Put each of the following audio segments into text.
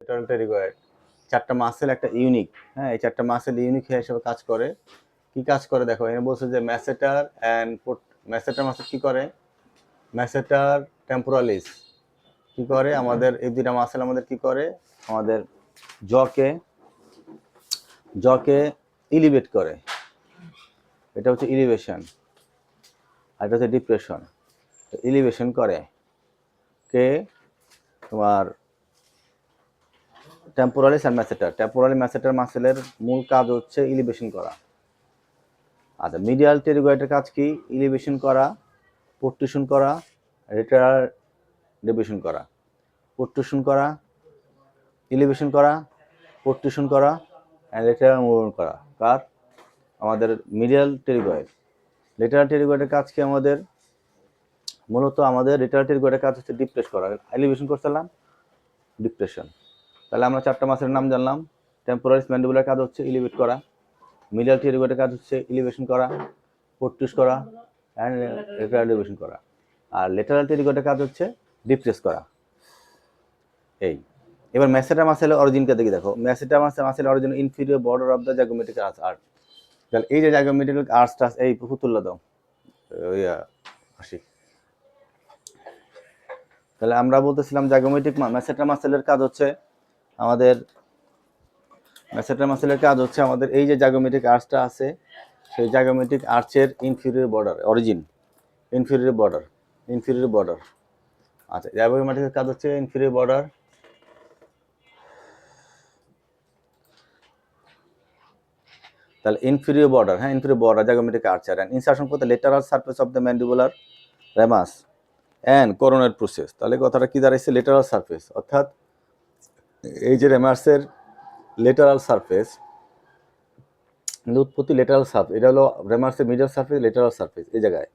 Lateral pterygoid. চারটা muscle একটা unique, হ্যাঁ, এই চারটা মাসেল ইউনিক হিসেবে কাজ করে। কি কাজ করে দেখো, এখানে বলছে যে ম্যাসেটার অ্যান্ড ম্যাসেটার মাসেল কি করে, ম্যাসেটার টেম্পোরালিস কি করে, আমাদের এই দুইটা মাসেল আমাদের কি করে, আমাদের জকে জকে ইলিভেট করে, এটা হচ্ছে ইলিভেশন, আর এটা হচ্ছে ডিপ্রেশন। ইলিভেশন করে কে, তোমার টেম্পোরালিস আর ম্যাসেটার। টেম্পোরালি ম্যাসেটার মাসেলের মূল কাজ হচ্ছে ইলিভেশন করা। আচ্ছা, মিডিয়াল টেরিগয়েডের কাজ কি, ইলিভেশন করা, প্রোট্রুশন করা, লেটারাল ডেভিয়েশন করা। প্রোট্রুশন করা, ইলিভেশন করা, প্রোট্রুশন করা, লেটারাল মুভমেন্ট করা কার, আমাদের মিডিয়াল টেরিগয়েড। লেটারাল টেরিগয়েডের কাজ কি, আমাদের মূলত আমাদের লেটারাল টেরিগয়েডের কাজ হচ্ছে ডিপ্রেস করা। এলিভেশন করছিলাম, ডিপ্রেশন। তাহলে আমরা চারটা মাসের নাম জানলাম। টেম্পোরালিস ম্যান্ডিবুলার কাজ হচ্ছে ইলিভেট করা, মিডিয়াল টেরিগয়েডের কাজ হচ্ছে ইলিভেশন করা, প্রোট্রুস করা, অ্যান্ড লেটারাল ডেভিয়েশন করা। আর লেটারাল টেরিগয়েডের কাজ হচ্ছে ডিপ্রেস করা। এই এবার ম্যাসেটার মাসেলের অরিজিনটা দেখি। দেখো, ম্যাসেটার মাসেলের origin inferior border of the zygomatic arch. তাহলে এই যে জাইগোমেটিক আর্চটা, এই পুতুল্লা দাও আশিক। তাহলে আমরা বলতেছিলাম জাইগোমেটিক ম্যাসেটার মাসেলের কাজ হচ্ছে আমাদের, ম্যাসেটার মাসেলের কাজ হচ্ছে আমাদের এই যে জাইগোমেটিক আর্চটা আছে, সেই জাইগোমেটিক আর্চের inferior border, origin inferior border. আচ্ছা, জাইগোমেটিকের কাজ হচ্ছে ইনফিরিয়র বর্ডার। তাহলে ইনফিরিয়র বর্ডার, হ্যাঁ, ইনফিরিয়র বর্ডার জাইগোমেটিক আর্চার অ্যান্ড ইনসারশন করতে lateral surface of the mandibular ramus and coronoid process. তাহলে কথাটা কি দাঁড়াইছে, লেটারাল সারফেস, অর্থাৎ এই যে রেমাসের লেটারাল সারফেস, উৎপত্তি লেটারাল সারফেস, এটা হলো রেমাসের মিডিয়াল সারফেস, লেটারাল সারফেস এই জায়গায়,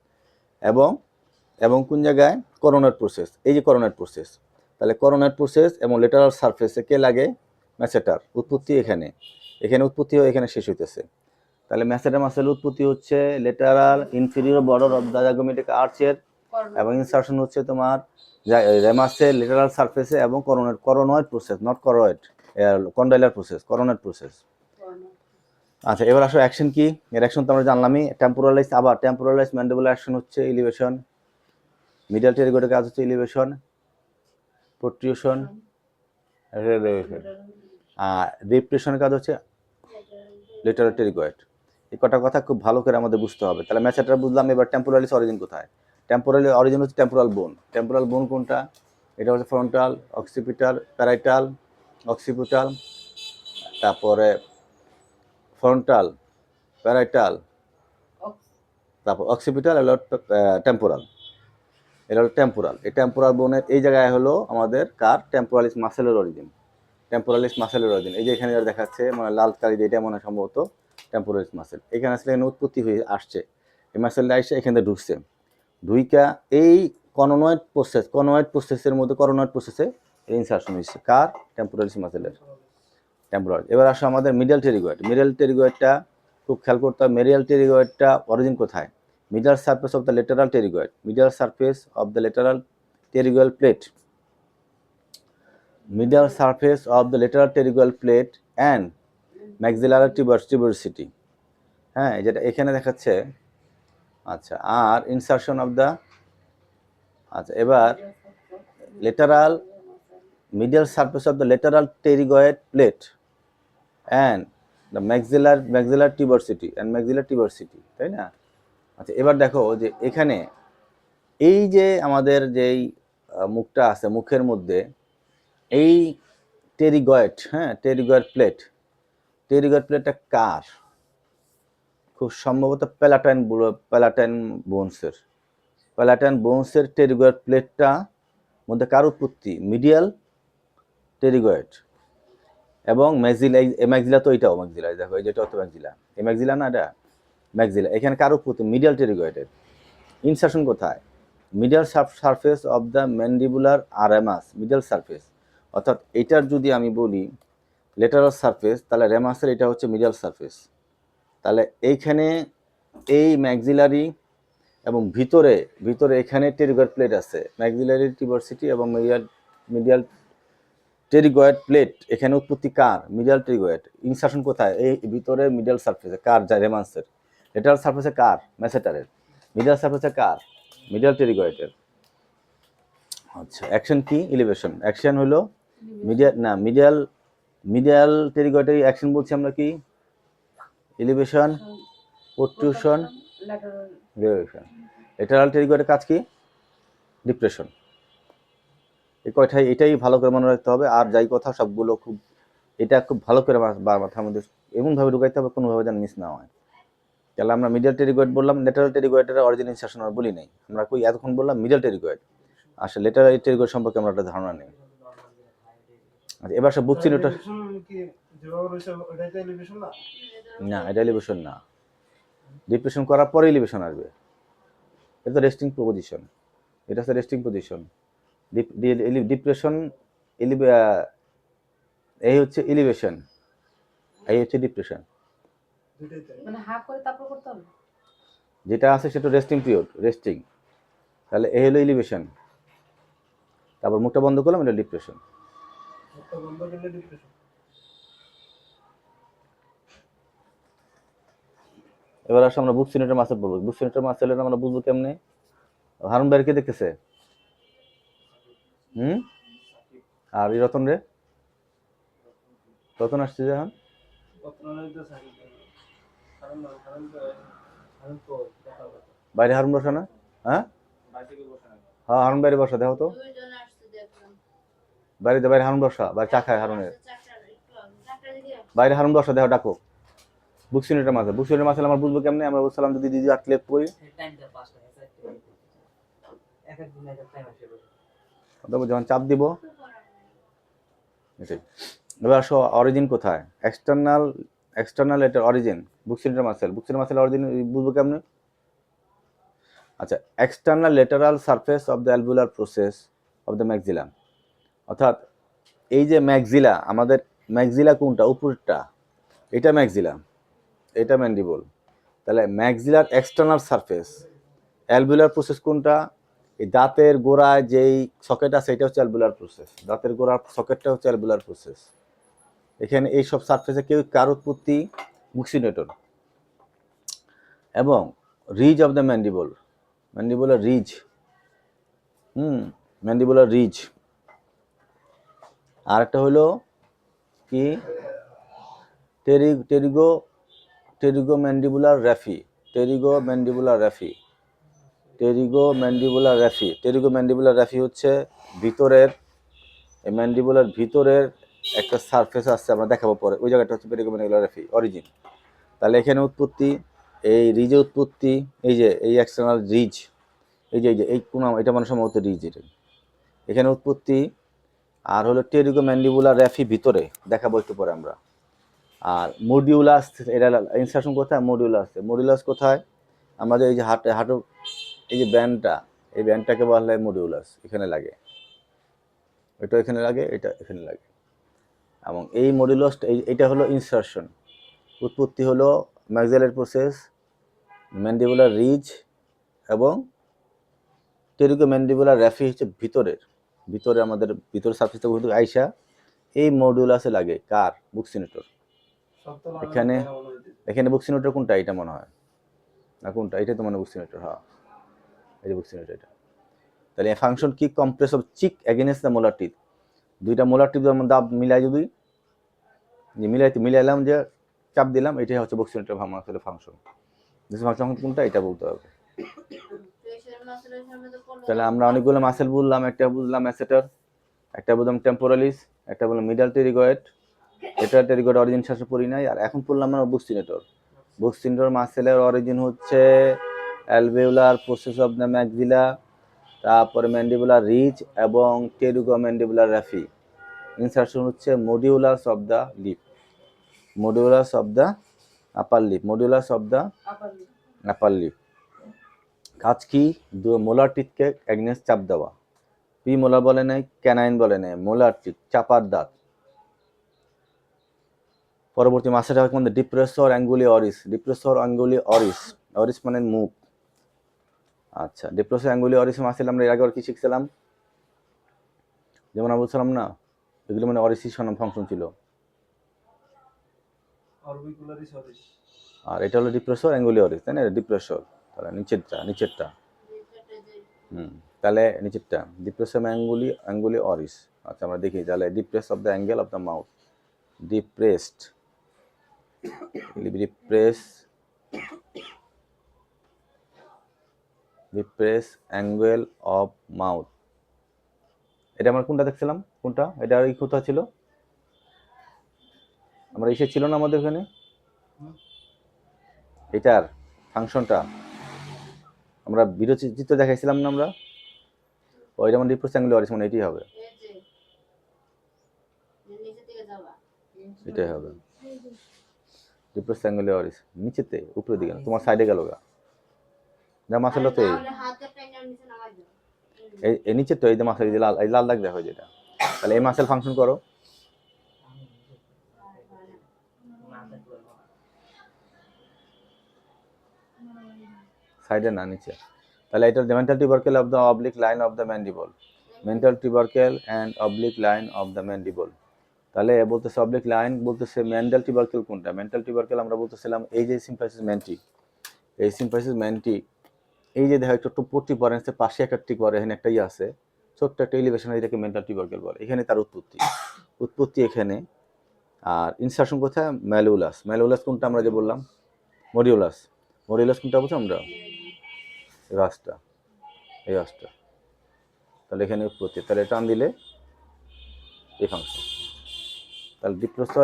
এবং কোন জায়গায়, করোনার প্রসেস, এই যে করোনার প্রসেস। তাহলে করোনার প্রসেস এবং লেটারাল সারফেসে কে লাগে, ম্যাসেটার। উৎপত্তি এখানে উৎপত্তি হয়ে এখানে শেষ হইতেছে। তাহলে ম্যাসেটার মাসেল উৎপত্তি হচ্ছে lateral inferior border of the zygomatic আর্চের, এবং ইনসারশন হচ্ছে তোমার রেমাসের লেটারাল সারফেসে, এবং coronoid process, not choroid, condylar process, coronoid process. আচ্ছা, এবার আসো অ্যাকশন কি, এর অ্যাকশন তো আমরা জানলামই। টেম্পোরালাইজ, আবার টেম্পোরালাইজ ম্যান্ডিবুলার অ্যাকশন হচ্ছে ইলিভেশন, মিডিয়াল টেরিগয়েডের কাজ হচ্ছে ইলিভেশন, প্রোট্রিউশন, আর ডিপ্রেশনের কাজ হচ্ছে লেটারাল টেরিগয়েড। এই কটা কথা খুব ভালো করে আমাদের বুঝতে হবে। তাহলে ম্যাসেটার বুঝলাম, এবার টেম্পোরালিস অরিজিন কোথায়। টেম্পোরালি অরিজিন হচ্ছে টেম্পোরাল বোন। টেম্পোরাল বোন কোনটা, এটা হচ্ছে ফ্রন্টাল, অক্সিপিটাল, প্যারাইটাল, অক্সিপিটাল, তারপরে ফ্রন্টাল, প্যারাইটাল, তারপর অক্সিপিটাল, এলো টেম্পোরাল, এটা হলো টেম্পোরাল। এই টেম্পোরাল বোনের এই জায়গায় হলো আমাদের কার, টেম্পোরালিস মাসেলের অরিজিন। টেম্পোরালিস মাসেলের অরিজিন এই যে এখানে দেখাচ্ছে, মানে লাল কালি দিয়ে, এটা মনে সম্ভবত টেম্পোরালিস মাসেল। এখানে আসলে এখানে উৎপত্তি হয়ে আসছে, এই মাসেলটা এসে এখানে ঢুকছে, ঢুইকা এই কনোয়েড প্রসেসের মধ্যে, করোনয়েড প্রসেসে ইনসারশন হয়েছে কার, টেম্পোরালিস মাসেলের, টেম্পোরাল। এবার আসো আমাদের মিডিয়াল টেরিগয়েড। মিডিয়াল টেরিগয়েডটা খুব খেয়াল করতে হবে, মিডিয়াল টেরিগয়েডটা অরিজিন কোথায়, medial surface of the lateral pterygoid, medial surface of the lateral pterygoid plate, medial surface of the lateral pterygoid plate and maxillary tuberosity, হ্যাঁ, যেটা এখানে দেখাচ্ছে। আচ্ছা, আর ইনসারশন অফ দ্য, আচ্ছা, এবার lateral medial surface of the lateral pterygoid plate and the maxillary tuberosity, তাই না। আচ্ছা, এবার দেখো যে এখানে এই যে আমাদের যেই মুখটা আছে, মুখের মধ্যে এই টেরিগয়েড, হ্যাঁ, টেরিগয়েড প্লেটটা কার, খুব সম্ভবত প্যালাটাইন বোনসের টেরিগয়েড প্লেটটা মধ্যে কার উৎপত্তি, মিডিয়াল টেরিগয়েড, এবং ম্যাক্সিলা তো এটাও ম্যাক্সিলা, দেখো এই যেটা হচ্ছে ম্যাক্সিলা, এই ম্যাক্সিলা না, এটা ম্যাক্সিলা। এখানে কার উৎপত্তি, মিডিয়াল টেরিগয়েডের। ইনসারশন কোথায়, medial surface of the mandibular ramus, medial surface, অর্থাৎ এটার যদি আমি বলি লেটারাল সারফেস, তাহলে রেমাসের এটা হচ্ছে মিডিয়াল সারফেস। তাহলে এইখানে এই ম্যাক্সিলারি এবং ভিতরে এখানে টেরিগয়েড প্লেট আছে, ম্যাক্সিলারি টিউবারসিটি এবং মিডিয়াল টেরিগয়েড প্লেট, এখানে উৎপত্তি কার? Medial pterygoid. ইনসারশন কোথায়? এই ভিতরে মিডিয়াল সারফেসে। কার? যায় রেমান্সের। লেটারাল সারফেসে কার? ম্যাসেটারের। মিডিয়াল সারফেসে কার? মিডিয়াল টেরিগয়েডের। আচ্ছা, অ্যাকশন কি? ইলিভেশন। অ্যাকশন হলো মিডিয়াল টেরিগয়েডের অ্যাকশন বলছি আমরা কি? Elevation, protrusion, relation. লেটারাল টেরিগয়েডের কাজ কি? ডিপ্রেশন। এই কয়টাই, এটাই ভালো করে মনে রাখতে হবে। আর যাই কথা সবগুলো এটা খুব ভালো করে মাথার মধ্যে এমনভাবে ঢুকাইতে হবে কোনোভাবে যেন মিস না হয়। তাহলে আমরা মিডিয়াল টেরিগয়েড বললাম, লেটারাল টেরিগয়েডের অরিজিন ইনসারশন আমরা বলি নাই, আমরা কই এতক্ষণ বললাম মিডিয়াল টেরিগয়েড। আসলে লেটারাল টেরিগয়েড সম্পর্কে আমরা একটা ধারণা নেই। আচ্ছা, এবার সব বুঝছি ওটা না, এটা এলিভেশন না। ডিপ্রেশন করার পরে এলিভেশন আসবে। এটা রেস্টিং পজিশন, এটা হচ্ছে রেস্টিং পজিশন। ডিপ্রেশন, এই হচ্ছে এলিভেশন, এই হচ্ছে ডিপ্রেশন। মানে হাফ করে তারপর করতে হবে। যেটা আছে সেটা রেস্টিং পিরিয়ড, রেস্টিং। তাহলে এই হলো এলিভেশন, তারপর মুখটা বন্ধ করলাম, এটা ডিপ্রেশন। এবার আসলে আমরা বুক সিনেটের মাসেল বলবো। বুক সিনেটের মাসেলের আমরা বুঝবো কেমনে? হারুন ভাইয়ের কে দেখতেছে? আর এই রতন রে? রতন আসছে যখন বাইরে হারুন বসা না? হ্যাঁ হ্যাঁ, হারুন বাইরে বসা, দেখো তো বাইরে, বাইরে হারুন বসা, বাইরে চা খায় হারুনের। বাইরে হারুন বসা, দেখো ডাকো। বুক সিনেটের মাসেল, বুক সিনেটের মাসেল আমরা বুঝবো কেমনে? আমরা বলছিলাম যদি দিদি আটলে পড়ি, যখন চাপ দিব এটাই। এবার আসো, অরিজিন কোথায়? এক্সটার্নাল এটার অরিজিন বুক সিনেটের মাসেল। বুক সিনেটের মাসেল অরিজিন বুঝবো কেমনে? আচ্ছা, external lateral surface of the alveolar process of the maxilla. অর্থাৎ এই যে ম্যাক্সিলা, আমাদের ম্যাক্সিলা কোনটা? উপরেরটা, এটা ম্যাক্সিলা, এটা ম্যান্ডিবল। তাহলে ম্যাক্সিলার এক্সটার্নাল সারফেস অ্যালভিওলার প্রসেস কোনটা? এই দাঁতের গোড়ায় যেই সকেট আছে এটা হচ্ছে অ্যালভিওলার প্রসেস। দাঁতের গোড়ার সকেটটা হচ্ছে অ্যালভিওলার প্রসেস। এখানে এই সব সারফেসে কার উৎপত্তি? বুক্সিনেটর। এবং ridge of the mandible, mandibular ridge, mandibular ridge. আর একটা হলো কি? Pterygomandibular raphe, pterygomandibular raphe, pterygomandibular raphe. Pterygomandibular raphe হচ্ছে ভিতরের, এই ম্যান্ডিবুলার ভিতরের একটা সারফেস আছে, আমরা দেখাবো পরে, ওই জায়গাটা হচ্ছে টেরিগো ম্যান্ডিবুলার র্যাফি, অরিজিন। তাহলে এখানে উৎপত্তি, এই রিজে উৎপত্তি, এই যে এই এক্সটার্নাল রিজ, এই যে এই কোন, এটা মানে সম্ভবত রিজ, এটা এখানে উৎপত্তি। আর হলো টেরিগো ম্যান্ডিবুলার র্যাফি ভিতরে, দেখাবো একটু পরে আমরা। আর মডিউলাস, এটা ইনসারশন কোথায়? মডিউলাস। মডিউলাস কোথায়? আমাদের এই যে হাঁটু, এই যে ব্যান্ডটা, এই ব্যান্ডটাকে বলা হয় মডিউলাস। এখানে লাগে, এটা এখানে লাগে, এটা এখানে লাগে। এবং এই মডিউলাসটা, এইটা হলো ইনসারশন। উৎপত্তি হলো ম্যাক্সিলার প্রসেস, ম্যান্ডিবুলার রিজ এবং টেরিগো ম্যান্ডিবুলার র্যাফি হচ্ছে ভিতরে আমাদের ভিতরে সাবসিস্টেম আইসা এই মডিউলাসে লাগে। কার? বুক্সিনেটর। এখানে বুক্সিনেটর কোনটা? এটা মনে হয় না, কোনটা? এটা তো মানে বুক্সিনেটর। হ্যাঁ, এই যে বুক্সিনেটর এটা। তাহলে ফাংশন কি? Compress of cheek against the molar teeth. দুইটা মোলার টিথ যেমন দাব মিলাই, যদি মিলাইলাম, যে চাপ দিলাম, এটাই হচ্ছে বুক্সিনেটর ফাংশন। ফাংশন কোনটা এটা বলতে হবে। তাহলে আমরা অনেকগুলো মাসেল বললাম, একটা বুঝলাম ম্যাসেটার, একটা বুঝলাম টেম্পোরালিস, একটা বললাম মিডিয়াল টেরিগয়েড। এটা টেরিগয়েড অরিজিন শেষে পড়ি নাই। আর এখন পড়লাম আমরা বুক্সিনেটর। বুক্সিনেটর মাসেলের অরিজিন হচ্ছে alveolar process of the maxilla, তারপরে ম্যান্ডিবুলার রিজ এবং টেরিগো ম্যান্ডিবুলার র্যাফি। ইনসারশন হচ্ছে modiolus of the lip, modiolus of the upper lip, modiolus of the upper lip. কাজ কি? মোলার টিথকে এগনেস্ট চাপ দেওয়া। পি মোলার বলে নাই, ক্যানাইন বলে নাই, মোলার টিথ, চাপার দাঁত। পরবর্তী মাসেটা হচ্ছে ডিপ্রেসর অ্যাঙ্গুলি অরিস। ডিপ্রেসর অ্যাঙ্গুলি অরিস, অরিস মানে মুখ। আচ্ছা, ডিপ্রেসর অ্যাঙ্গুলি অরিস মাসেল আমরা এর আগে কি শিখছিলাম? যেমন আমরা বলছিলাম না, এগুলো মানে অরিসের ফাংশন ছিল। অরবিকুলারিস অরিস। আর এটা হলো ডিপ্রেসর অ্যাঙ্গুলি অরিস, তাই না? ডিপ্রেসর, তাহলে নিচেরটা তাহলে নিচেরটা ডিপ্রেসর অ্যাঙ্গুলি অরিস। আচ্ছা আমরা দেখি তাহলে depress of the angle of the mouth, depress angle of mouth. এটা আমরা কোনটা দেখছিলাম? কোনটা এটা? এই কোথায় ছিল? আমরা এসে ছিল না আমাদের এখানে এটার ফাংশনটা আমরা ভিডিও চিত্র দেখাইছিলাম না আমরা? ওই যেমন ডিপ্রেস অ্যাঙ্গেল অরিস মানে এটাই হবে, এটাই হবে ডিপ্রেস অ্যাঙ্গেল অরিস। নিচেতে উপরের দিকে না, তোমার সাইডে গেল গা যা মাসেল তো এই নিচে তো এই যে মাসেল, এই লাল দাগ দেখা হয় যেটা, তাহলে এই মাসেল ফাংশন করো। সাইডে না, নিচে। তাহলে এটা mental tubercle of the oblique line of the mandible, mental tubercle and oblique line of the mandible. তাহলে বলতেছে অবলিক লাইন, বলতেছে মেন্টাল টিউবারকেল কোনটা? মেন্টাল টিউবারকেল আমরা বলতেছিলাম এই যে সিম্পাইসিস ম্যান্টি, এই সিম্পাইসিস ম্যান্টি, এই যে দেখা একটু পট্টি পরে পাশে একটা টিক পরে, এখানে একটা আছে ছোট্ট একটা এলিভেশন, এটাকে মেন্টাল টিউবারকেল বলে। এখানে তার উৎপত্তি এখানে। আর ইনসার্শন কোথায়? ম্যালুলাস কোনটা আমরা যে বললাম? মডিউলাস কোনটা বলছি আমরা? রাস্তা, এই রাস্তা। তাহলে এখানে উৎপত্তি, তাহলে টান দিলে এই ফাংশন। তাহলে ডিপ্রেসর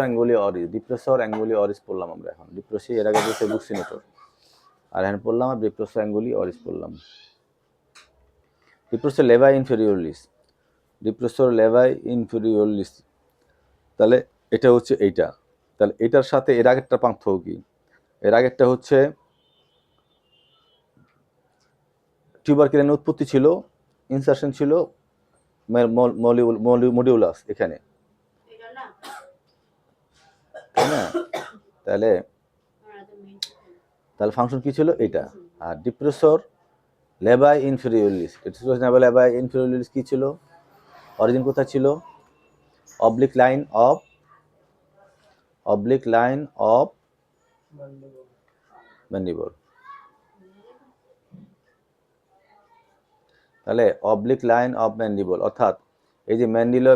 অ্যাঙ্গুলি অরিস পড়লাম আমরা এখন। ডিপ্রেসি এর আগে বলছে বুকসিনেটর, আর এখন পড়লাম আর ডিপ্রেসর অ্যাঙ্গুলি অরিস পড়লাম। ডিপ্রেসর লেভাই ইনফেরিওরিস, তাহলে এটা হচ্ছে এইটা। তাহলে এটার সাথে এর আগেরটা পার্থক্য কি? এর আগেরটা হচ্ছে টিউবারকেলের উৎপত্তি ছিল, ইনসার্শন ছিল মডিউলাস এখানে, তাই না? তাহলে ফাংশন কি ছিল? এটা। আর ডিপ্রেসর লেবাই ইনফেরিওরিস কি ছিল? অরিজিন কোথায় ছিল? Oblique line of mandible. তাহলে অবলিক লাইন অফ ম্যান্ডিবল, অর্থাৎ এই যে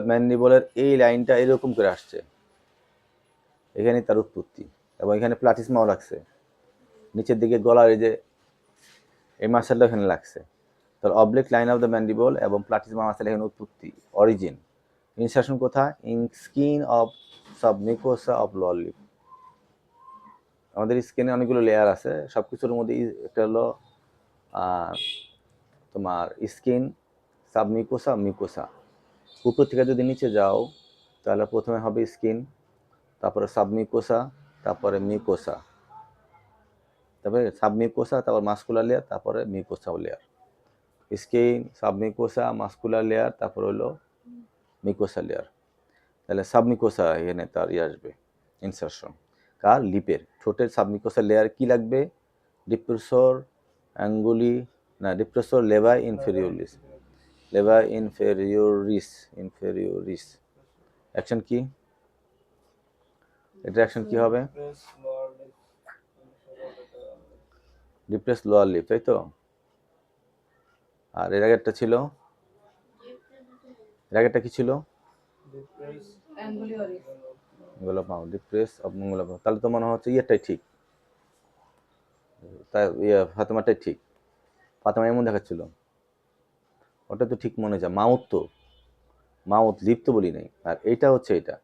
ম্যান্ডিবলের এই লাইনটা এরকম করে আসছে, এখানে তার উৎপত্তি। এবং এখানে প্লাটিসমাও লাগছে নিচের দিকে, গলার এই যে এই মাসেলটা এখানে লাগছে। তাহলে oblique line of the mandible এবং প্লাটিসমা মাসেল এখানে উৎপত্তি, অরিজিন। ইনসার্শন কোথায়? In skin of submucosa of lower lip. আমাদের স্কিনে অনেকগুলো লেয়ার আছে, সব কিছুর মধ্যে একটা হলো তোমার স্কিন, সাবমিউকোসা, মিউকোসা। উপর থেকে যদি নিচে যাও তাহলে প্রথমে হবে স্কিন, তারপরে সাবমিউকোসা, তারপরে মিউকোসা, তারপরে সাবমিউকোসা, তারপর মাস্কুলার লেয়ার, তারপরে mucosa layer. Skin, submucosa, muscular layer, তারপর হলো মিউকোসা লেয়ার। তাহলে সাবমিউকোসা এখানে তার আসবে ইনসার্শন, কার? লিপের। ঠোঁটের সাবমিউকোসা লেয়ার কি লাগবে? ডিপ্রেসর লেবাই ইনফেরিওরিস। অ্যাকশন কি? এটা অ্যাকশন কি হবে? ডিপ্রেস লোয়ার লিপ, তাই তো? আর এর আগেরটা ছিল, এর আগেরটা কি ছিল? ডিপ্রেস অফ মঙ্গলা। তাহলে তো মনে হচ্ছে ইয়েটাই ঠিক, তাই ফাতেমাটাই ঠিক। ফাতেমা এমন দেখাচ্ছিল, ওটা তো ঠিক মনে হচ্ছে। মাউথ লিপ তো বলি নাই। আর এইটা হচ্ছে এটা,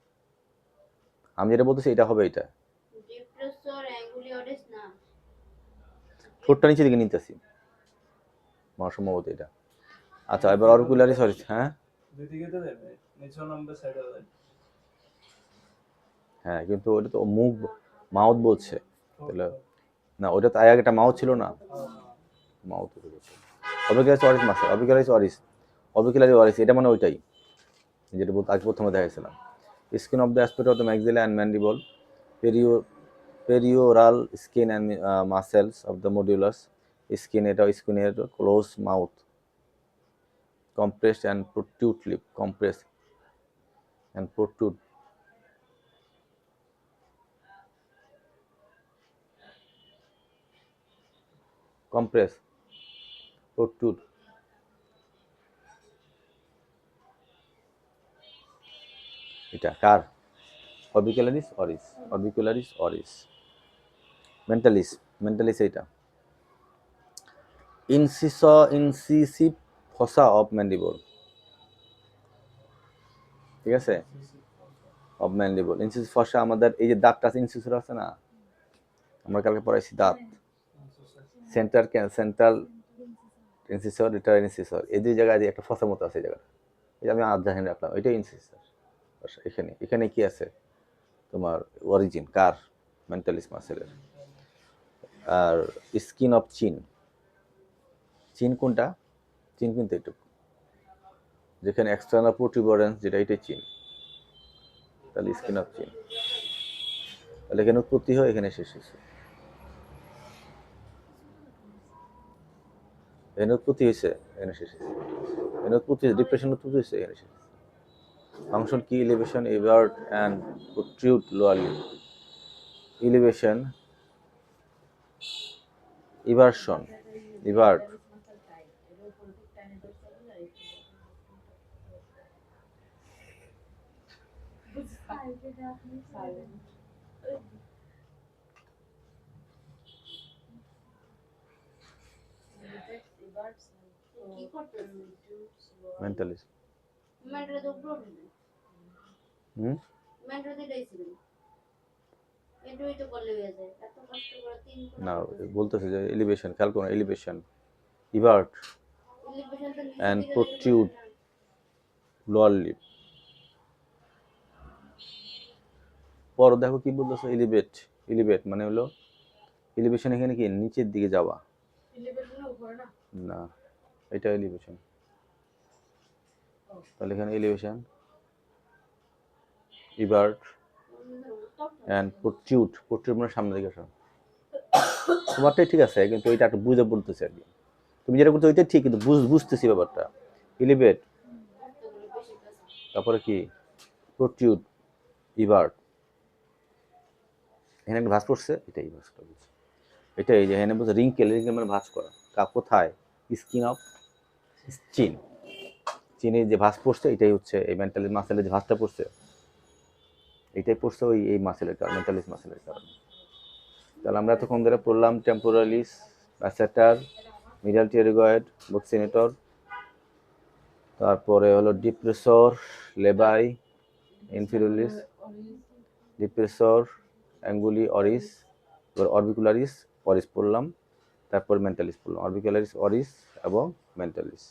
আমি যেটা বলতেছি এটা হবে এটা। ঠোঁটটা নিচে দিকে নিতেছি, আমার সম্ভবত এটা। আচ্ছা এবার অরকুলারি, সরি, হ্যাঁ হ্যাঁ, কিন্তু ওটা তো মুখ, মাউথ বলছে। তাহলে না, ওটা তো আগে একটা মাউথ ছিল না, মাউথ। অবিকুলারি অরিস এটা মানে ওইটাই যেটা বলতে আগে প্রথমে দেখাইছিলাম। Skin of the aspect of the maxilla and mandible, perioral skin and muscles of the modiolus. Skin, এটা স্কিনের close mouth, compressed and protrude lip, compressed and protrude. Compress, protrude. এটা কার? Orbicularis oris, orbicularis oris. Mentalis এটা incisive fossa of mandible, ঠিক আছে, of mandible. ইনসিসিভ ফসা আমাদের এই যে দাঁতটা ইনসিসর আছে না, আমরা কালকে পড়াইছি দাঁত, সেন্ট্রাল ইনসিসর, রিটার ইনসিসর, এই দুই জায়গায় একটা ফসা মতো আছে এই জায়গাটা, এই যে আমি আধজাহিন রাখলাম, এটাই ইনসিসর। এখানে কি আছে তোমার অরিজিন কার? মেন্টালিস মাসেলের। আর স্কিন অফ চিন কোনটা? চিন কিন্তু এটুকু, যেখানে এক্সটার্নাল প্রোটিউবারেন্স যেটা, এটাই চিন। তাহলে স্কিন অফ চিন, তাহলে এখানে উৎপত্তি হয়, এখানে শেষ হয়েছে। এখানে উৎপত্তি হয়েছে, এখানে শেষ হয়েছে। এখানে উৎপত্তি হয়েছে, ডিপ্রেশন উৎপত্তি হয়েছে, এখানে শেষ হয়েছে। ফাংশন কি? Elevation, evert and protrude lower lip. Elevation, eversion, evert, mentalis. না বলতেছে যে এলিভেশন, খেয়াল করুন, এলিভেশন, ইভার্ট অ্যান্ড প্রোট্রুড লোয়ারলি। পর দেখো কি বলতেছে, এলিভেট মানে হলো এলিভেশন, এখানে কি নিচের দিকে যাওয়া, না এটা এলিভেশন। তাহলে এখানে এলিভেশন, ইভার্ট অ্যান্ড প্রোট্রুড মানে সামনে দিকে আসা। তোমারটাই ঠিক আছে, কিন্তু এটা একটু বুঝে বলতেছে আর কি। তুমি যেটা করতে ওইটাই ঠিক, কিন্তু বুঝতেছি ব্যাপারটা। এলিভেট, তারপরে কি প্রোট্রুড, ইভার্ট, এখানে একটা ভাঁজ পড়ছে, এটাই ভাঁজটা বলছে। এটাই যে এখানে বলছে রিঙ্কেল মানে ভাঁজ করা। কোথায়? স্কিন অফ চিনের যে ভাঁজ পড়ছে, এটাই হচ্ছে এই মেন্টালিস মাসেলের যে ভাঁজটা পড়ছে, এটাই পড়ছে ওই এই মাসেলের কারণে, মেন্টালিস মাসেলের কারণে। তাহলে আমরা এতক্ষণ ধরে পড়লাম টেম্পোরালিস, ম্যাসেটার, মিডাল টেরিগয়েড, বক্সিনেটর, তারপরে হলো ডিপ্রেসর, লেবাই, ইনফিরুলিস, ডিপ্রেসর, অ্যাঙ্গুলি, অরিস, অরবিকুলারিস, অরিস পড়লাম, তারপর মেন্টালিস পড়লাম, অরবিকুলারিস, অরিস এবং মেন্টালিস।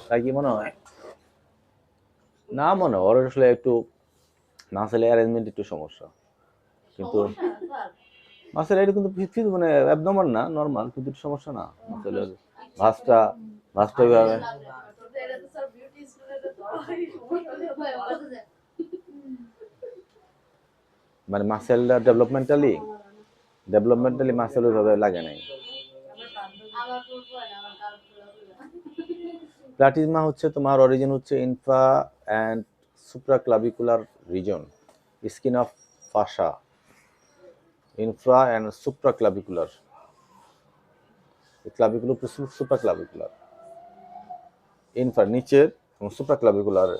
তাই কি মনে হয়? না মনে হয়, ওর আসলে একটু মাসেল অ্যারেঞ্জমেন্ট একটু সমস্যা, কিন্তু মাসেল এটা কিন্তু মানে অ্যাবনর্মাল না, নর্মাল, কিন্তু একটু সমস্যা না মাসেলের ভাঁজটা ওইভাবে। মানে মাসেলটা ডেভেলপমেন্টালি মাসেল ওইভাবে লাগে নাই। প্লাটিজমা হচ্ছে তোমার অরিজিন হচ্ছে infra and supraclavicular region, skin of fossa, infra and supraclavicular, clavicular supraclavicular, infra নিচের এবং সুপ্রাক্লাভিকুলার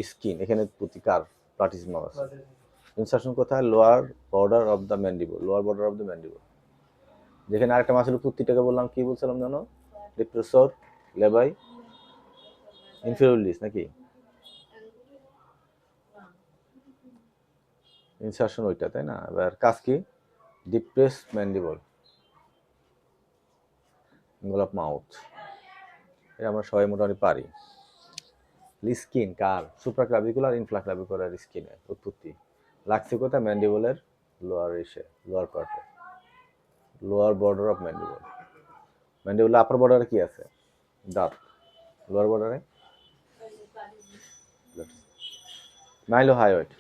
স্কিন, এখানে প্রতিকার প্লাটিজমা আছে। ইনসারশন কোথায়? Lower border of the mandible, যেখানে আরেকটা মাসেল উৎপত্তিটাকে বললাম, কি বলছিলাম জানো? ডিপ্রেসর, লেবাই, ইনফেরিওরিস নাকি ইনসারশন ওইটা, তাই না? এবার কাজ কি? Depress mandible, angle of mouth, এটা আমরা সবাই মোটামুটি পারি। স্কিন কার? সুপ্রাক্লাভিকুলার, ইনফ্রাক্লাভিকুলার স্কিনে উৎপত্তি লাগছে কোথায়? ম্যান্ডিবলের লোয়ার পার্টে, লোয়ার বর্ডার অফ ম্যান্ডিবল আপার বর্ডারে কি আছে? দাঁত। লোয়ার বর্ডারে মাইলোহায়োইড,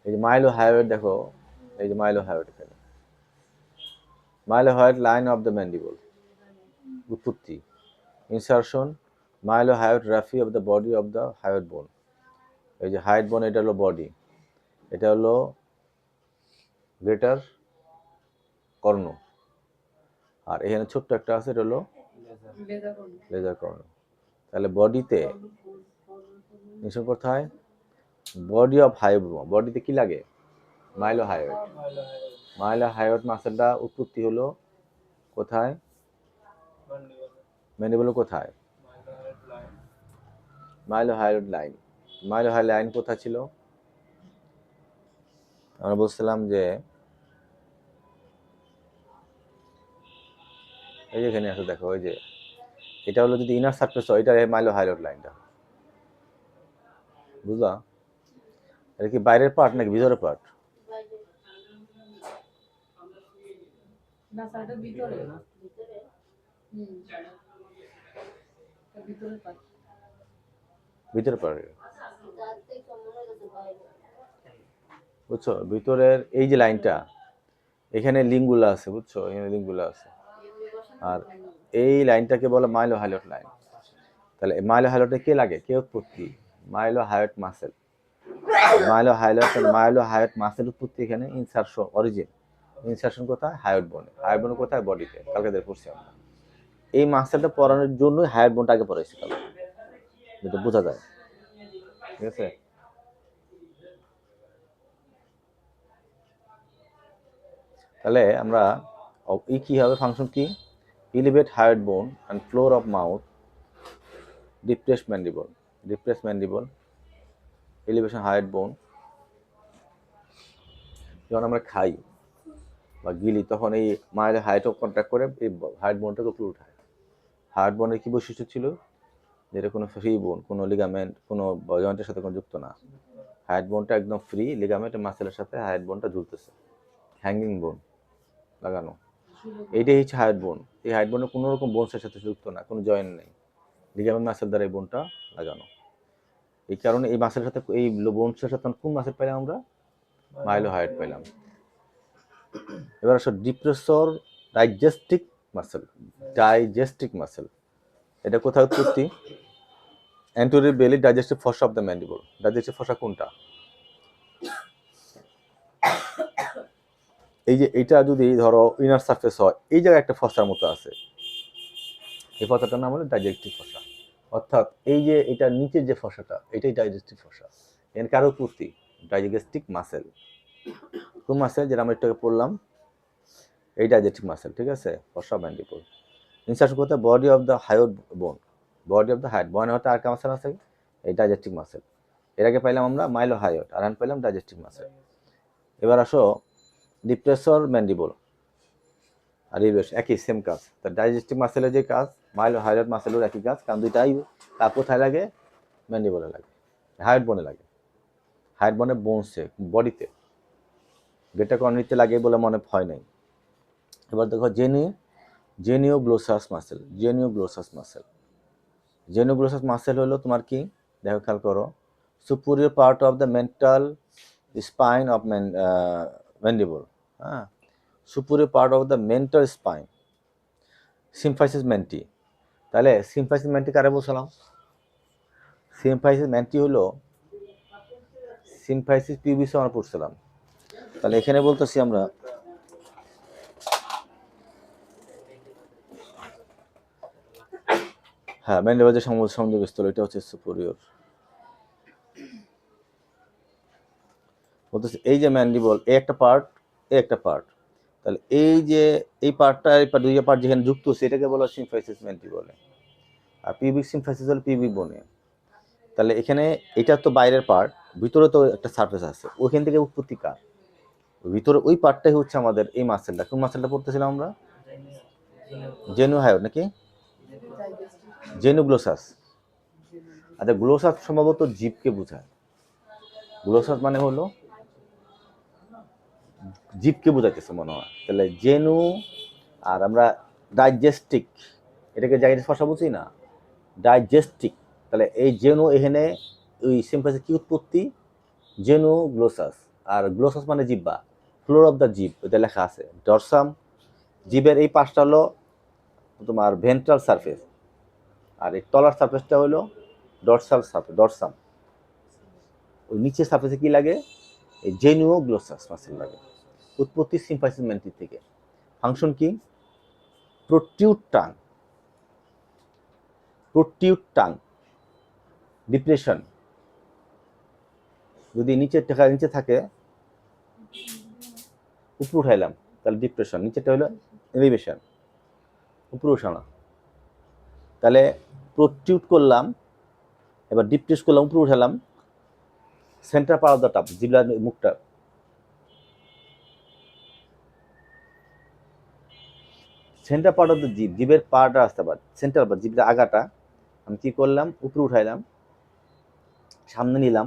এই যে মাইলোহায়োয়েড দেখো, এই যে মাইলোহায়োয়েড, এখানে mylohyoid line of the mandible, উৎপত্তি, insertion, mylohyoid raphe of the body of the hyoid bone. এই যে হায়োয়েড বোন, এটা হলো বডি, এটা হলো গ্রেটার কর্ণ, আর এখানে ছোট্ট একটা আছে, এটা হলো লেজার করুন। লেজার কর্ণ। তাহলে বডিতে নিশ্চয় কোথায়, বডি অফ হায়োয়েড বোন, বডিতে কি লাগে, মাইলোহায়োয়েড। মাইলোহায়োয়েড মাসেলটা উৎপত্তি হলো কোথায়, ম্যান্ডিবল কোথায়, মাইলোহায়োয়েড লাইন। মাইলোহায়োয়েড লাইন কোথায় ছিল, আমরা বলছিলাম যে এই যে এখানে আছে দেখো, ওই যে এটা হলো যদি ইনার সারফেস হয়, এটা মাইলোহায়োয়েড লাইনটা, বুঝলা? এটা কি বাইরের পার্ট নাকি ভিতরের পার্ট? না স্যার, এটা ভিতরে। ভিতরে পার্ট। ভিতরের পার্ট, বুঝছো? ভিতরের এই যে লাইনটা, এখানে লিঙ্গুলা আছে, বুঝছো? এখানে লিঙ্গুলা আছে, আর এই লাইনটাকে বলে মাইলোহায়োয়েড লাইন। তাহলে মাইলোহায়োয়েডে কে লাগে, কে উৎপত্তি, মাইলোহায়োয়েড মাসেল। মাইলোহায়োয়েড মাসেল উৎপত্তি এখানে, ইনসারশন অরিজিন, ইনসারশন কোথায়, হায়োয়েড বোনে। হায়োয়েড বোন কোথায়, বডিতে, কালকে দেখে পড়ছি আমরা। এই মাসেলটা পড়ানোর জন্যই হায়োয়েড বোনটা আগে পড়াইছি কালকে, যেটা বোঝা যায়, ঠিক আছে? তাহলে আমরা কি হবে, ফাংশন কি, elevate hyoid bone and floor of mouth, depress mandible, depress mandible, elevation hyoid bone. যখন আমরা খাই বা গিলি, তখন এই মায়ের হায়োয়েড কন্ট্যাক্ট করে এই হায়োয়েড বোনটাকে উপরে উঠায়। হায়োয়েড বোনের কি বৈশিষ্ট্য ছিল, যেটা কোনো ফ্রি বোন, কোনো লিগামেন্ট, কোনো জয়েন্টের সাথে কোনো যুক্ত না। হায়োয়েড বোনটা একদম ফ্রি, লিগামেন্ট মাসেলের সাথে হায়োয়েড বোনটা ঝুলতেছে, হ্যাঙ্গিং বোন লাগানো, এইটাই হচ্ছে হায়োয়েড বোন। এই হায়োয়েড বোনের কোনো রকম বোনসের সাথে যুক্ত না, কোনো জয়েন্ট নেই, লিগামেন্ট মাসেল দ্বারা এই বোনটা লাগানো। এই কারণে এই মাসেলের সাথে, এই বোনসের সাথে কোন মাসেল পাইলাম আমরা, মাইলোহায়োয়েড পাইলাম। এবার আসো depressor digastric muscle, digastric muscle, এটা কোথায় উৎপত্তি, anterior belly digastric fossa of the mandible. Digastric fossa কোনটা, এই যে এটা যদি ধরো ইনার সারফেস হয়, এই জায়গায় একটা ফসার মতো আছে, এই ফসাটার নাম হলো ডাইজেস্টিভ ফসা। অর্থাৎ এই যে এটা নিচের যে ফসাটা, এটাই ডাইজেস্টিভ ফসা। এর কারো উৎপত্তি ডাইজেস্টিক মাসেল। কোন মাসেল, যেটা আমরা একটু পড়লাম, এই ডাইজেস্টিক মাসেল, ঠিক আছে, ফসা ম্যান্ডিবল। ইনসার্শন করতে বডি অফ দ্য হায়োয়েড বোন, বডি অফ দ্য হায়োয়েড বোন হতে আর কা মাসেল আছে, এই ডাইজেস্টিক মাসেল। এর আগে পাইলাম আমরা মাইলোহায়োয়েড, আর এখন পাইলাম ডাইজেস্টিক মাসেল। এবার আসো ডিপ্রেসর ম্যান্ডিবল আর ইলিভেশন, একই সেম কাজ। তা ডাইজেস্টিভ মাসেলের যে কাজ, মাইলোহায়োয়েড মাসেলের একই কাজ, কারণ দুইটাই কাজ কোথায় লাগে, ম্যান্ডিবলে লাগে, হায়োয়েড বোনে লাগে। হায়োয়েড বোনে বোনসে, বডিতে, গ্রেটার কর্নিতে লাগে বলে মনে ভয় নেই। এবার দেখো genioglossus muscle, genioglossus muscle. Genioglossus muscle হলো তোমার কি, দেখো খেয়াল করো, superior part of the mental spine of mandible, হ্যাঁ, superior part of the mental spine, symphysis menti. তাহলে সিম্ফাইসিস মেন্টি কারে বলছিলাম, সিম্ফাইসিস মেন্টি হলো সিম্ফাইসিস পিউবিস আমরা পড়ছিলাম। তাহলে এখানে বলতেছি আমরা, হ্যাঁ, ম্যান্ডিবল যে সংযোগস্থল, এটা হচ্ছে সুপিরিয়র। বলতেছি এই যে ম্যান্ডিবল, এই একটা পার্ট, এই একটা পার্ট, তাহলে এই যে এই পার্টটা, এই দুইটা পার্ট যেখানে যুক্ত হচ্ছে, এটাকে বলা হয় সিম্ফাইসিস মেন্টি বলে। আর পিউবিক সিম্ফাইসিস হলো পিউবিক বোনে। তাহলে এখানে এটা তো বাইরের পার্ট, ভিতরে তো একটা সারফেস আছে, ওইখান থেকে উৎপত্তি কার, ভিতরে ওই পার্টটাই হচ্ছে আমাদের এই মাসেলটা। কোন মাসেলটা পড়তেছিলাম আমরা, জেনুহায়োয়েড নাকি জেনুগ্লোসাস। আচ্ছা, গ্লোসাস সম্ভবত জীবকে বোঝায়, গ্লোসাস মানে হলো জীবকে বোঝাইতেছে মনে হয়। তাহলে জেনু, আর আমরা ডাইজেস্টিক, এটাকে জায়গায় ফসা বুঝি না, ডাইজেস্টিক। তাহলে এই জেনু, এখানে ওই সিম্পাসের কি উৎপত্তি, জেনুগ্লোসাস। আর গ্লোসাস মানে জিব্বা, ফ্লোর অফ দ্য জিব, এটা লেখা আছে। ডরসাম, জিবের এই পাশটা হলো তোমার ভেন্ট্রাল সারফেস, আর এই তলার সারফেসটা হলো ডরসাল সারফেস, ডরসাম। ওই নিচের সারফেসে কি লাগে? এই জেনুও গ্লোসাস মাসেল লাগে। উৎপত্তি সিম্পাইসিস মেন্টিস থেকে। ফাংশন কি? প্রোটিউট টাং, প্রোটিউট টাং, ডিপ্রেশন। যদি নিচে থাকে, উপরে উঠাইলাম তাহলে ডিপ্রেশন, নিচেটা হলো এলিভেশন, উপরে উঠানো। তাহলে প্রোটিউট করলাম, এবার ডিপ্রেস করলাম, উপরে উঠালাম, সেন্টার পার্ট অফ দ্য টাপ, জিবলার মুখটা। সেন্টার পার্ট অফ দ্য জিভ, জিভের পার্টটা আসতে পারে সেন্টার পার্ট, জিভের আগাটা আমি কি করলাম? উপরে উঠাইলাম, সামনে নিলাম,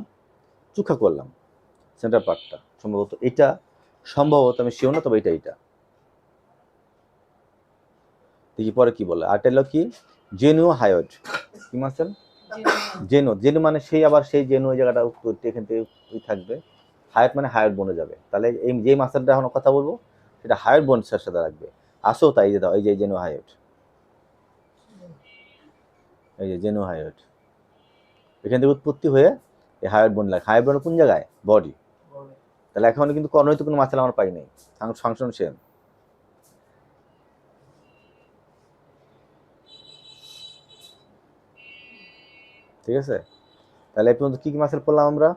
চুখা করলাম সেন্টার পার্টটা। সম্ভবত এটা, সম্ভবত আমি শিওর না, তবে এটা দেখি পরে কি বলে। আর এটা কি? জেনুও হায়োড, কি মাসেল? জেনু মানে সেই, আবার সেই জেনু ওই জায়গাটা এখান থেকে থাকবে। হায়াট মানে হায়াট বনে যাবে। তাহলে এই যে মাসেলটা এখন কথা বলবো সেটা হায়াট বোনের সাথে রাখবে। আসো তাই যে দাও, এই যে জেনু হায়াট, এই যে জেনু হায়াট, এখান থেকে উৎপত্তি হয়ে এই হায়াট বোন লাগে। হায়াট বোন কোন জায়গায়? বডি। তাহলে এখন কিন্তু কর্ণহিত কোনো মাসেল আমরা পাই নাই, ফাংশন সেম। ঠিক আছে, তাহলে এই পর্যন্ত কি কি মাসেল পড়লাম আমরা?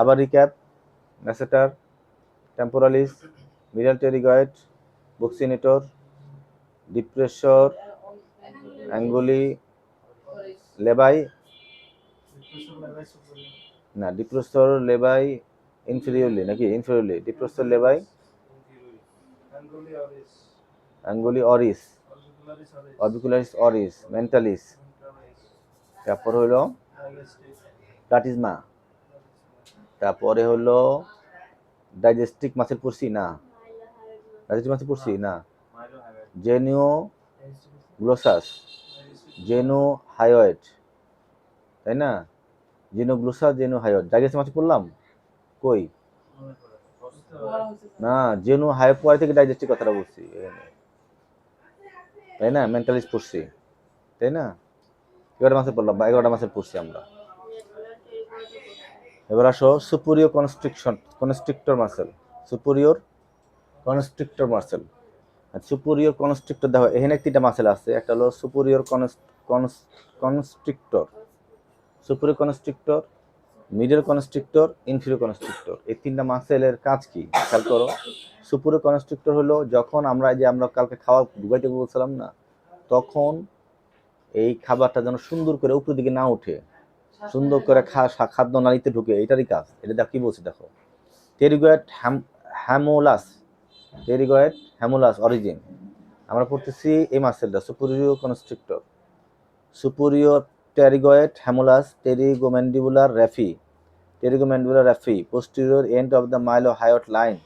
আবার recap: masseter, temporalis, middle pterygoid, buccinator, depressor, anguli, labii, না ডিপ্রেসর লেবাই ইনফেরিয়রলি, নাকি ইনফেরিয়রলি, ডিপ্রেসর লেবাই, অ্যাঙ্গুলি অরিস, অরবিকুলারিস অরিস, মেন্টালিস, তারপর হলো প্লাটিজমা, তারপরে হলো ডাইজেস্টিক মাসেল পড়ছি না, ডাইজেস্টিক মাসেল পড়ছি না, জেনুও গ্লোসাস, জেনো হায়োয়েড, তাই না? জেনো গ্লোসাস, জেনো হায়োয়েড। ডাইজেস্টিক মাসেল পড়লাম কই? না, জেনো হায়োপোয়ার থেকে ডাইজেস্টিক কথাটা বলছি, তাই না? মেন্টালিস পড়ছি, তাই না? 11টা মাসেল পড়লাম, বা 11টা মাসেল পড়ছি আমরা। এবার আসো superior constrictor muscle, superior constrictor muscle. Superior constrictor দেখো এখানে 3টা মাসেল আছে, একটা হলো superior constrictor, superior constrictor, middle constrictor, inferior constrictor. এই 3টা মাসেলের কাজ কি খেয়াল করো। সুপিরিয়র কনস্ট্রিক্টর হলো যখন আমরা কালকে খাওয়া ঢুকাইতে বলছিলাম না, তখন এই খাবারটা যেন সুন্দর করে উপর দিকে না উঠে, সুন্দর করে খাদ্য নালীতে ঢুকে, এটারই কাজ। এটা দেখো কি বলছি, দেখো pterygoid hamulus, pterygoid hamulus origin. আমরা পড়তেছি এই মাসেলটা superior constrictor, superior pterygoid hamulus, pterygomandibular raphe, pterygomandibular raphe, posterior end of the mylohyoid line,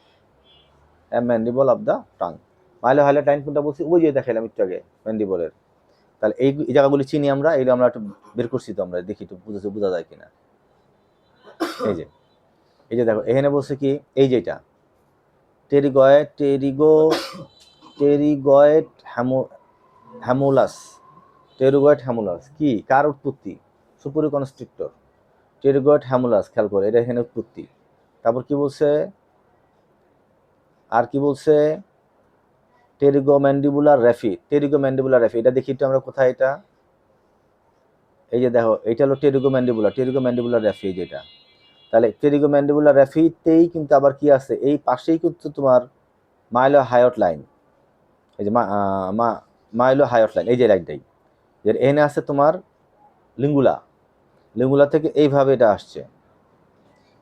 mandible of the tongue. Mylohyoid line কোনটা বলছি? ওই যে দেখাইলাম একটু আগে, ম্যান্ডিবলের। তাহলে এই জায়গাগুলি চিনি আমরা, এইগুলো আমরা একটু বের করছি, তো আমরা দেখি একটু বোঝা যায় কিনা। এই যে দেখো এখানে বলছে কি, এই যেটা টেরিগয়েড হ্যামোলাস, টেরিগয়েড হ্যামোলাস কি, কার উৎপত্তি? Superior constrictor, pterygoid hamulus. খেয়াল করে এটা এখানে উৎপত্তি। তারপর কি বলছে? আর কি বলছে? টেরিগোম্যান্ডিবুলার র্যাফি, টেরিগোম্যান্ডিবুলার র্যাফি। এটা দেখি একটু আমরা কোথায় এটা, এই যে দেখো এটা হলো টেরিগোম্যান্ডিবুলার র্যাফি, যেটা। তাহলে টেরিগোম্যান্ডিবুলার র্যাফিতেই কিন্তু আবার কি আছে, এই পাশেই কিন্তু তোমার মাইলোহায়োট লাইন, এই যে মাইলোহায়োট লাইন, এই যে লাইনটাই, যে এনে আছে তোমার লিঙ্গুলা, লিঙ্গুলা থেকে এইভাবে এটা আসছে।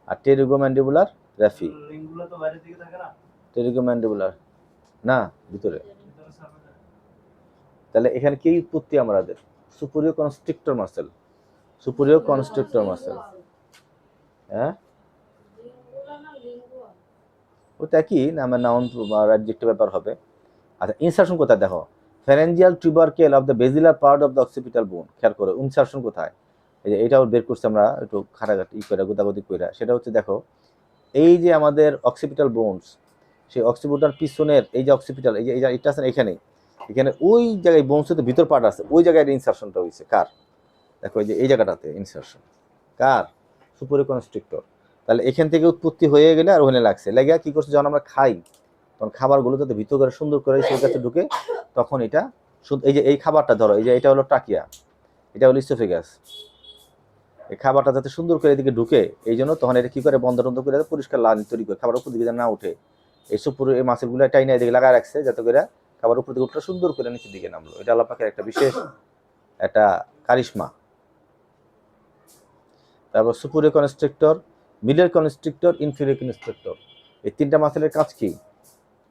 আর টেরিগোম্যান্ডিবুলার র্যাফি, লিঙ্গুলা তো বাইরের দিকে থাকে না, টেরিগোম্যান্ডিবুলার না, ভিতরে। তাহলে এখানে কি উৎপত্তি আমাদের? Superior constrictor muscle, superior constrictor muscle. হ্যাঁ, ওটা কি নাউন অ্যাডজেক্টিভ ব্যাপার হবে। আচ্ছা, ইনসারশন কোথায় দেখো? Pharyngeal tubercle of the basilar part of the occipital bone. খেয়াল করো ইনসারশন কোথায়। এই যে এটাও বের করছি আমরা একটু খাটাখাটি করে, গোদাগদি করে। সেটা হচ্ছে দেখো এই যে আমাদের অক্সিপিটাল বোনস, সেই অক্সিপিটাল পিছনের এই যে অক্সিপিটাল, এই যে এটা আছে না, এখানে এখানে ওই জায়গায় বোনসের তো ভিতর পার্ট আছে, ওই জায়গায় ইনসারশনটা হয়েছে কার, দেখো এই জায়গাটাতে ইনসারশন কার, সুপারি কনস্ট্রিক্টর। তাহলে এখান থেকে উৎপত্তি হয়ে গেলে আর ওখানে লাগছে লাগিয়া কি করছে, যখন আমরা খাই তখন খাবারগুলো যাতে ভিতর করে সুন্দর করে সেই কাছে ঢুকে, তখন এটা এই যে এই খাবারটা ধরো, এই যে এটা হলো ট্রাকিয়া, এটা হলো ইসোফেগাস, এই খাবারটা যাতে সুন্দর করে এদিকে ঢুকে, এই জন্য তখন এটা কি করে বন্ধ টন্ধ করে পরিষ্কার লাইন তৈরি করে খাবার উপর দিকে যেন না উঠে, এই সুপুরে এই মাছেরগুলো টাইনা এদিকে লাগায় রাখছে যাতে করে খাবার উপর দিকে উঠলে সুন্দর করে নিচের দিকে নামলো। এটা আল্লাহ পাকের একটা বিশেষ একটা কারিশমা। তারপর superior constrictor, middle constrictor, inferior constrictor, এই তিনটা মাসেলের কাজ কি?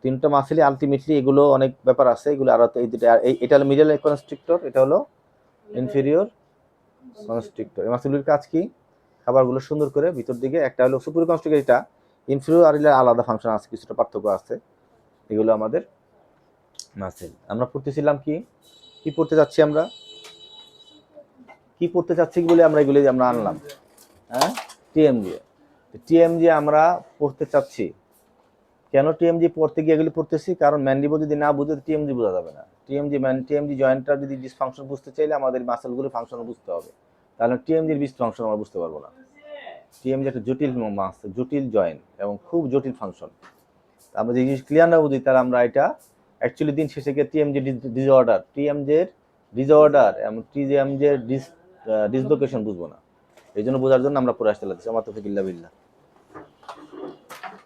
তিনটা মাসেলই আলটিমেটলি এগুলো অনেক ব্যাপার আছে, এগুলো আরো এই দুটো, এটা হলো মিডল কনস্ট্রিক্টর, এটা হলো ইনফিরিয়র কনস্ট্রিক্টর। এই মাসেলগুলোর কাজ কি? খাবারগুলো সুন্দর করে ভিতর দিকে, একটা হলো সুপুরি কনস্ট্রিক্টর, এটা ইনফিরিয়র আর আলাদা ফাংশন আছে, কিছুটা পার্থক্য আছে। এগুলো আমাদের মাসেল। আমরা পড়তেছিলাম কি কি পড়তে যাচ্ছি, আমরা কি পড়তে চাচ্ছি বলে আমরা এগুলি আমরা আনলাম, হ্যাঁ, টিএমজি। টিএমজি আমরা পড়তে চাচ্ছি কেন? টিএমজি পড়তে গিয়ে এগুলি পড়তেছি কারণ ম্যান্ডিবল যদি না বুঝে টিএমজি বোঝা যাবে না। টিএমজি জয়েন্টটা যদি ডিসফাংশন বুঝতে চাইলে আমাদের মাসেলগুলো ফাংশন বুঝতে হবে, তাহলে টিএমজির ডিসফাংশন আমরা বুঝতে পারবো না। টিএমজি একটা জটিল মাস, জটিল জয়েন্ট এবং খুব জটিল ফাংশন। আমরা যে জিনিস ক্লিয়ার না বুঝি তাহলে আমরা এটা অ্যাকচুয়ালি দিন শেষে গিয়ে টিএমজি ডিসঅর্ডার, টিএমজির ডিসঅর্ডার এবং টিএমজির ডিসলোকেশন বুঝবো না। এই জন্য বোঝার জন্য আমরা পড়ে আসতে লাগছি। আমার তো ফিকিল্লা বিল্লাহ।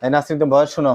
এই নাসরিন, তুমি বয়স শোনো।